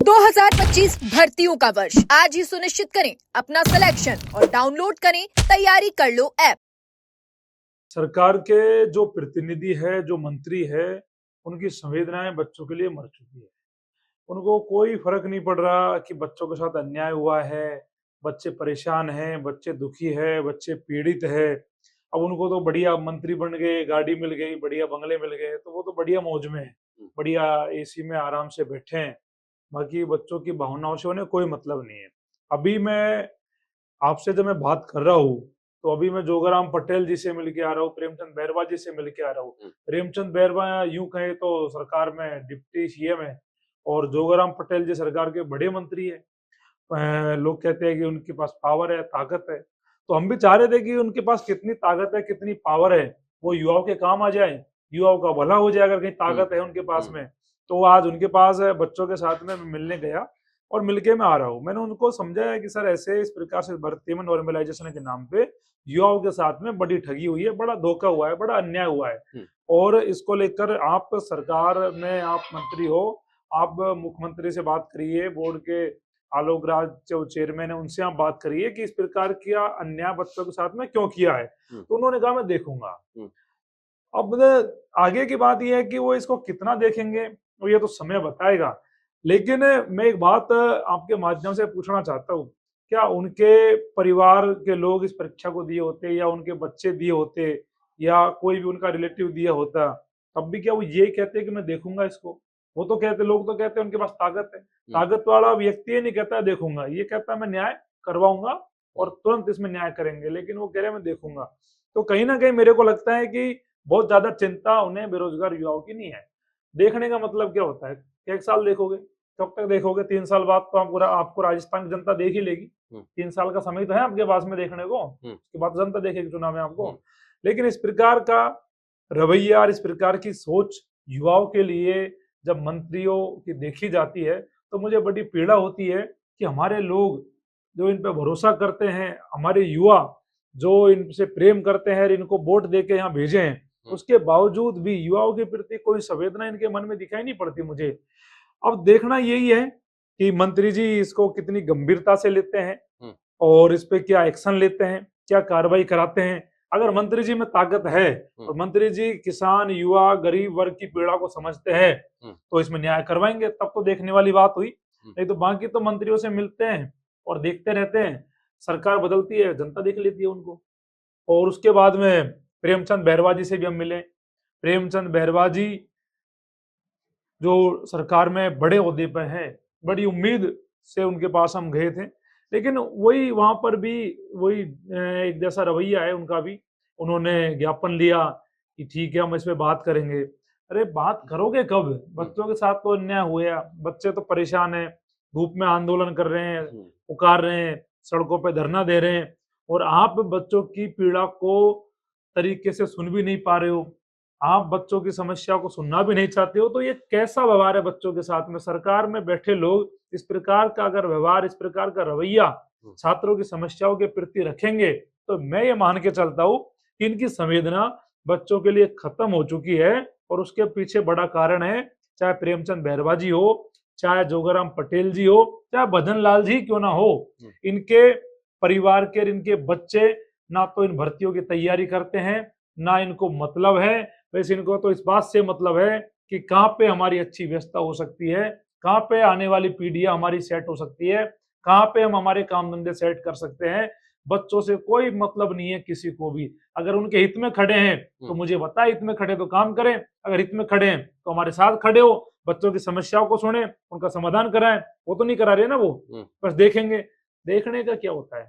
2025 भर्तियों का वर्ष आज ही सुनिश्चित करें अपना सिलेक्शन और डाउनलोड करें तैयारी कर लो ऐप। सरकार के जो प्रतिनिधि है, जो मंत्री है, उनकी संवेदनाएं बच्चों के लिए मर चुकी है। उनको कोई फर्क नहीं पड़ रहा कि बच्चों के साथ अन्याय हुआ है, बच्चे परेशान हैं, बच्चे दुखी है, बच्चे पीड़ित है। अब उनको तो बढ़िया मंत्री बन गए, गाड़ी मिल गई, बढ़िया बंगले मिल गए, तो वो तो बढ़िया मौज में है, बढ़िया एसी में आराम से बैठे हैं। बाकी बच्चों की भावनाओं से उन्हें कोई मतलब नहीं है। अभी मैं आपसे जब मैं बात कर रहा हूँ, तो अभी मैं जोगाराम पटेल जी से मिल के आ रहा हूँ, प्रेमचंद बैरवा जी से मिल के आ रहा हूँ। प्रेमचंद बैरवा यूं कहे तो सरकार में डिप्टी सीएम है और जोगाराम पटेल जी सरकार के बड़े मंत्री है। लोग कहते हैं कि उनके पास पावर है, ताकत है। तो हम भी चाह रहे थे कि उनके पास कितनी ताकत है, कितनी पावर है, वो युवाओं के काम आ जाए, युवाओं का भला हो जाए। अगर कहीं ताकत है उनके पास में, तो आज उनके पास है। बच्चों के साथ में मैं मिलने गया और मिलके मैं आ रहा हूँ। मैंने उनको समझाया कि सर ऐसे इस प्रकार से भर्ती में नॉर्मलाइजेशन के नाम पे युवाओं के साथ में बड़ी ठगी हुई है, बड़ा धोखा हुआ है, बड़ा अन्याय हुआ है। और इसको लेकर आप सरकार में आप मंत्री हो, आप मुख्यमंत्री से बात करिए, बोर्ड के आलोक राज जो चेयरमैन है उनसे आप बात करिए कि इस प्रकार किया अन्याय बच्चों के साथ में क्यों किया है। तो उन्होंने कहा मैं देखूंगा। अब आगे की बात यह है कि वो इसको कितना देखेंगे और ये तो समय बताएगा। लेकिन मैं एक बात आपके माध्यम से पूछना चाहता हूँ, क्या उनके परिवार के लोग इस परीक्षा को दिए होते या उनके बच्चे दिए होते या कोई भी उनका रिलेटिव दिया होता, तब भी क्या वो ये कहते कि मैं देखूंगा इसको? वो तो कहते, लोग तो कहते हैं उनके पास ताकत है। ताकत वाला व्यक्ति ये नहीं कहता देखूंगा, ये कहता मैं न्याय करवाऊंगा और तुरंत इसमें न्याय करेंगे, लेकिन वो कह रहे हैं मैं देखूंगा। तो कहीं ना कहीं मेरे को लगता है कि बहुत ज्यादा चिंता उन्हें बेरोजगार युवाओं की नहीं है। देखने का मतलब क्या होता है? एक साल देखोगे, कब तक देखोगे? 3 साल बाद तो आपको राजस्थान की जनता देख ही लेगी। 3 साल का समय तो है आपके पास में देखने को, उसके बाद जनता देखेगी चुनाव में आपको। लेकिन इस प्रकार का रवैया और इस प्रकार की सोच युवाओं के लिए जब मंत्रियों की देखी जाती है, तो मुझे बड़ी पीड़ा होती है कि हमारे लोग जो इन पे भरोसा करते हैं, हमारे युवा जो इनसे प्रेम करते हैं, इनको वोट देके यहाँ भेजे हैं, उसके बावजूद भी युवाओं के प्रति कोई संवेदना इनके मन में दिखाई नहीं पड़ती मुझे। अब देखना यही है कि मंत्री जी इसको कितनी गंभीरता से लेते हैं और इस पे क्या एक्शन लेते हैं, क्या कार्रवाई कराते हैं। अगर मंत्री जी में ताकत है और मंत्री जी किसान, युवा, गरीब वर्ग की पीड़ा को समझते हैं, तो इसमें न्याय करवाएंगे, तब तो देखने वाली बात हुई। नहीं तो बाकी तो मंत्रियों से मिलते हैं और देखते रहते हैं, सरकार बदलती है, जनता देख लेती है उनको। और उसके बाद में प्रेमचंद बैरवा जी से भी हम मिले। प्रेमचंद बैरवा जी जो सरकार में बड़े ओहदे पर है, बड़ी उम्मीद से उनके पास हम गए थे, लेकिन वही वहां पर भी वही एक जैसा रवैया है उनका भी। उन्होंने ज्ञापन लिया कि ठीक है हम इस पे बात करेंगे। अरे बात करोगे कब? बच्चों के साथ तो अन्याय हुआ, बच्चे तो परेशान हैं, धूप में आंदोलन कर रहे हैं, पुकार रहे हैं, सड़कों पे धरना दे रहे हैं, और आप बच्चों की पीड़ा को तरीके से सुन भी नहीं पा रहे हो, आप बच्चों की समस्या को सुनना भी नहीं चाहते हो। तो ये कैसा व्यवहार है बच्चों के साथ में? सरकार में बैठे लोग इस प्रकार का अगर व्यवहार, इस प्रकार का रवैया छात्रों की समस्याओं के प्रति रखेंगे, तो मैं ये मान के चलता हूँ कि इनकी संवेदना बच्चों के लिए खत्म हो चुकी है। और उसके पीछे बड़ा कारण है, चाहे प्रेमचंद बैरवा जी हो, चाहे जोगाराम पटेल जी हो, चाहे भजन लाल जी क्यों ना हो, इनके परिवार के, इनके बच्चे ना तो इन भर्तियों की तैयारी करते हैं, ना इनको मतलब है। वैसे इनको तो इस बात से मतलब है कि कहाँ पे हमारी अच्छी व्यवस्था हो सकती है, कहाँ पे आने वाली पीढ़ियां हमारी सेट हो सकती है, कहाँ पे हम हमारे काम धंधे सेट कर सकते हैं। बच्चों से कोई मतलब नहीं है किसी को भी। अगर उनके हित में खड़े हैं तो मुझे बता, हित में खड़े तो काम करें, अगर हित में खड़े हैं तो हमारे साथ खड़े हो, बच्चों की समस्याओं को सुने, उनका समाधान कराएं। वो तो नहीं करा रहे ना, वो बस देखेंगे। देखने का क्या होता है?